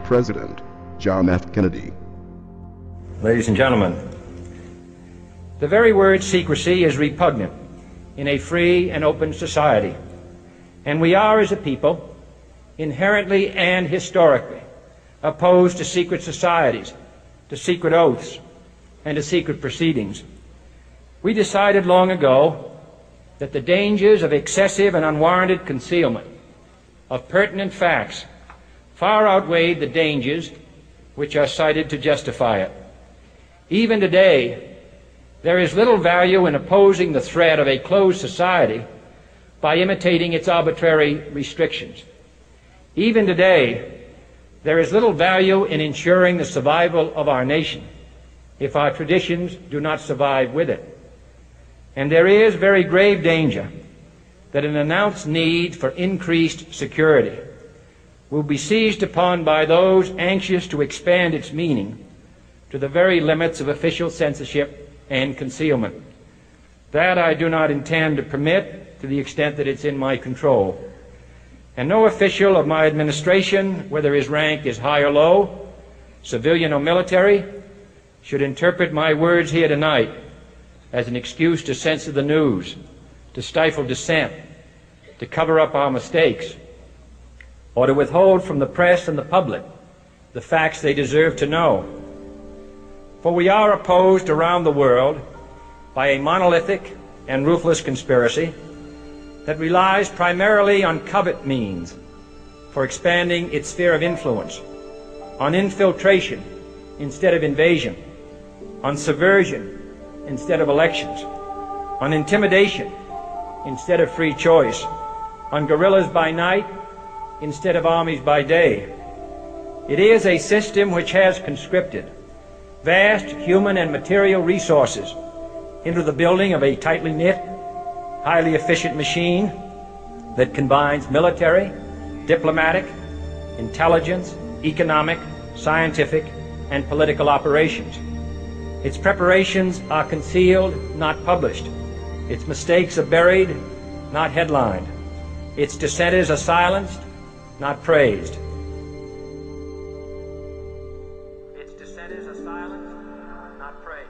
President John F. Kennedy. Ladies and gentlemen, the very word secrecy is repugnant in a free and open society, and we are, as a people, inherently and historically opposed to secret societies, to secret oaths, and to secret proceedings. We decided long ago that the dangers of excessive and unwarranted concealment of pertinent facts far outweighed the dangers which are cited to justify it. Even today, there is little value in opposing the threat of a closed society by imitating its arbitrary restrictions. Even today, there is little value in ensuring the survival of our nation if our traditions do not survive with it. And there is very grave danger that an announced need for increased security will be seized upon by those anxious to expand its meaning to the very limits of official censorship and concealment. That I do not intend to permit to the extent that it's in my control. And no official of my administration, whether his rank is high or low, civilian or military, should interpret my words here tonight as an excuse to censor the news, to stifle dissent, to cover up our mistakes, or to withhold from the press and the public the facts they deserve to know. For we are opposed around the world by a monolithic and ruthless conspiracy that relies primarily on covert means for expanding its sphere of influence, on infiltration instead of invasion, on subversion instead of elections, on intimidation instead of free choice, on guerrillas by night instead of armies by day. It is a system which has conscripted vast human and material resources into the building of a tightly knit, highly efficient machine that combines military, diplomatic, intelligence, economic, scientific, and political operations. Its preparations are concealed, not published. Its mistakes are buried, not headlined. Its dissenters are silenced, not praised. Its dissenters are silenced, not praised.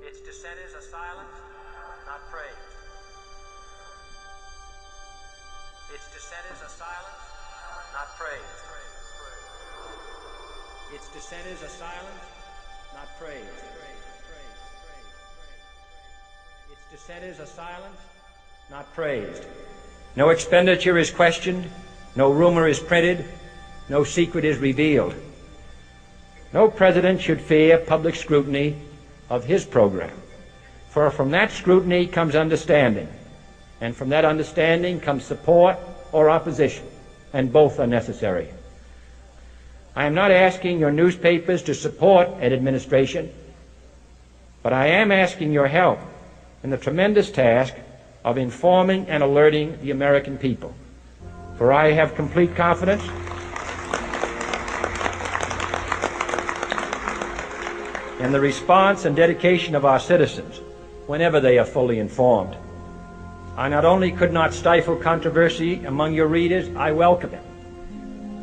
Its dissenters are silenced, not praised. Its dissenters are silenced, not praised. Its dissenters are silenced, not praised. Its dissenters are silenced, not praised. No expenditure is questioned, no rumor is printed, no secret is revealed. No president should fear public scrutiny of his program, for from that scrutiny comes understanding, and from that understanding comes support or opposition, and both are necessary. I am not asking your newspapers to support an administration, but I am asking your help in the tremendous task of informing and alerting the American people. For I have complete confidence in the response and dedication of our citizens whenever they are fully informed. I not only could not stifle controversy among your readers, I welcome it.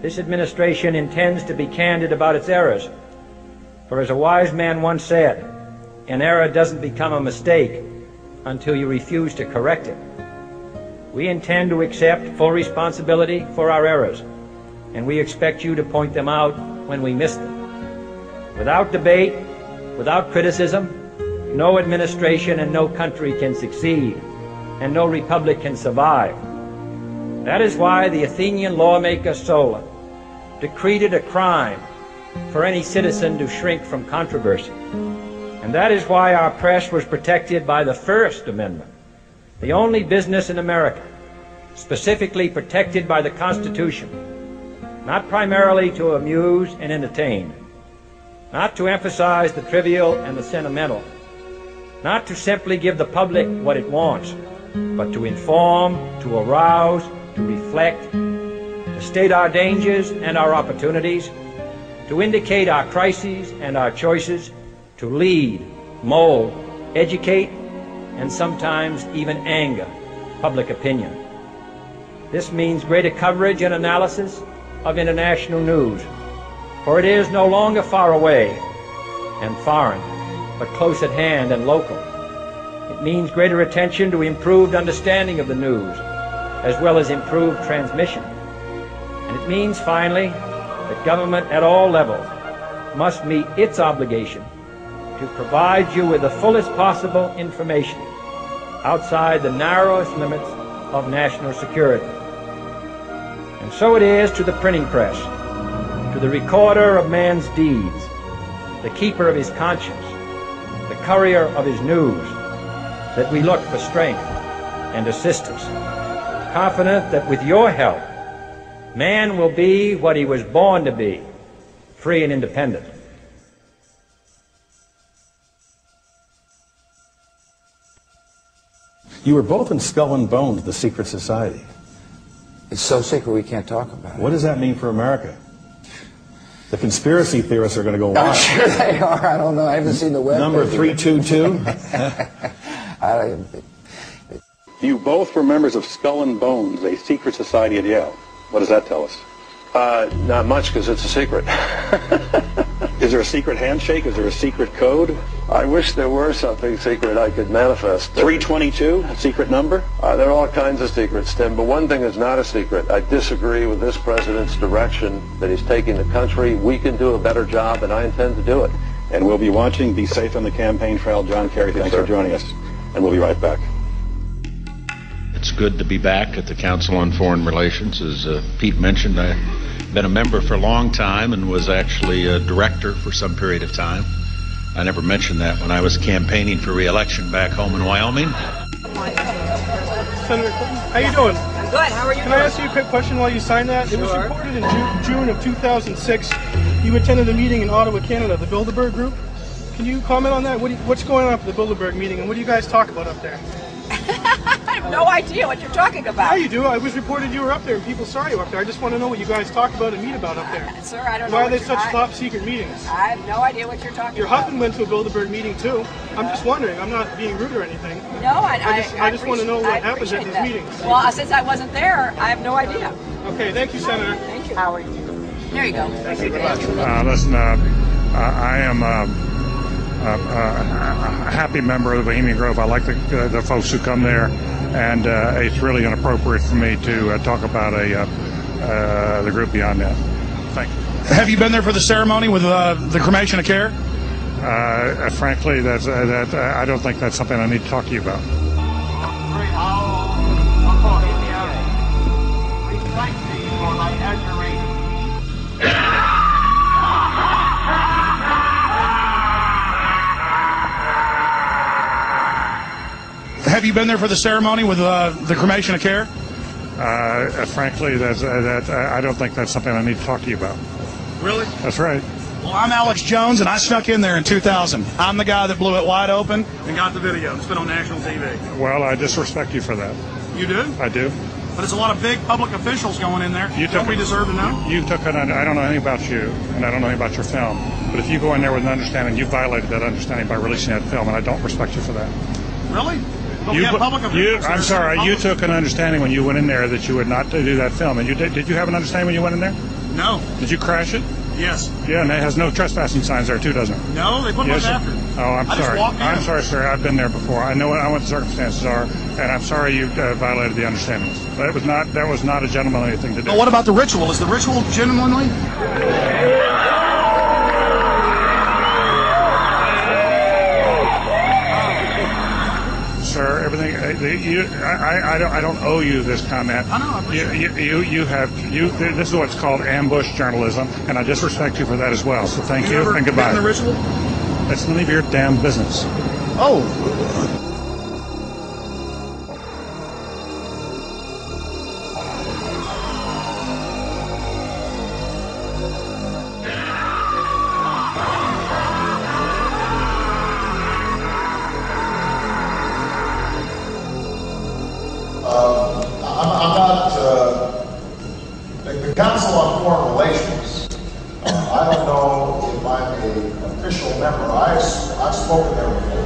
This administration intends to be candid about its errors, for as a wise man once said, an error doesn't become a mistake until you refuse to correct it. We intend to accept full responsibility for our errors, and we expect you to point them out when we miss them. Without debate, without criticism, no administration and no country can succeed, and no republic can survive. That is why the Athenian lawmaker Solon decreed it a crime for any citizen to shrink from controversy. And that is why our press was protected by the First Amendment, the only business in America specifically protected by the Constitution, not primarily to amuse and entertain, not to emphasize the trivial and the sentimental, not to simply give the public what it wants, but to inform, to arouse, to reflect, to state our dangers and our opportunities, to indicate our crises and our choices, to lead, mold, educate, and sometimes even anger public opinion. This means greater coverage and analysis of international news, for it is no longer far away and foreign, but close at hand and local. It means greater attention to improved understanding of the news, as well as improved transmission. And it means, finally, that government at all levels must meet its obligation to provide you with the fullest possible information outside the narrowest limits of national security. And so it is to the printing press, to the recorder of man's deeds, the keeper of his conscience, the courier of his news, that we look for strength and assistance, confident that with your help, man will be what he was born to be, free and independent. You were both in Skull and Bones, the secret society. It's so secret we can't talk about it. What does that mean for America? The conspiracy theorists are going to go wild. I'm sure they are. I don't know. I haven't seen the web. Number 322. You both were members of Skull and Bones, a secret society at Yale. What does that tell us? Not much, because it's a secret. Is there a secret handshake? Is there a secret code? I wish there were something secret I could manifest. 322, a secret number? There are all kinds of secrets, Tim, but one thing is not a secret. I disagree with this president's direction that he's taking the country. We can do a better job, and I intend to do it. And we'll be watching. Be safe on the campaign trail. John Kerry, thanks for joining us. And we'll be right back. It's good to be back at the Council on Foreign Relations. As Pete mentioned, I've been a member for a long time and was actually a director for some period of time. I never mentioned that when I was campaigning for re-election back home in Wyoming. Senator Clinton, how you doing? I'm good. How are you Can I ask you a quick question while you signed that? Sure. It was reported in June of 2006 you attended a meeting in Ottawa, Canada, the Bilderberg Group. Can you comment on that? What's going on at the Bilderberg meeting, and what do you guys talk about up there? I have no idea what you're talking about. Yeah, you do. I was reported you were up there, and people saw you up there. I just want to know what you guys talk about and meet about up there. Sir, I don't know. Why are they such top secret meetings? I have no idea what you're talking Your about. husband went to a Bilderberg meeting too. I'm just wondering. I'm not being rude or anything. No, I just want to know what happens at these meetings. Well, since I wasn't there, I have no idea. Okay, thank you, Senator. Thank you, Howard. There you go. Thank you very much. Listen, I am a happy member of the Bohemian Grove. I like the folks who come there, and it's really inappropriate for me to talk about the group beyond that. Thank you. Have you been there for the ceremony with the cremation of care? Frankly, I don't think that's something I need to talk to you about. Have you been there for the ceremony with the cremation of care? Frankly, I don't think that's something I need to talk to you about. Really? That's right. Well, I'm Alex Jones, and I snuck in there in 2000. I'm the guy that blew it wide open and got the video. It's been on national TV. Well, I disrespect you for that. You do? I do. But there's a lot of big public officials going in there. Don't we deserve to know? I don't know anything about you, and I don't know anything about your film. But if you go in there with an understanding, you violated that understanding by releasing that film, and I don't respect you for that. Really? But we have public officials. I'm sorry. You took an understanding when you went in there that you would not do that film, and did you have an understanding when you went in there? No. Did you crash it? Yes. Yeah, and it has no trespassing signs there too, doesn't it? No, they put one after. Oh, I'm sorry. I'm sorry, sir. I've been there before. I know what the circumstances are, and I'm sorry you violated the understandings. That was not a gentlemanly thing to do. But what about the ritual? Is the ritual gentlemanly? Sir, everything. I don't owe you this comment. I know. I appreciate it. This is what's called ambush journalism, and I disrespect you for that as well. So thank you and goodbye. The ritual? That's none of your damn business. Oh. The Council on Foreign Relations, I don't know if I'm an official member. I've spoken there before.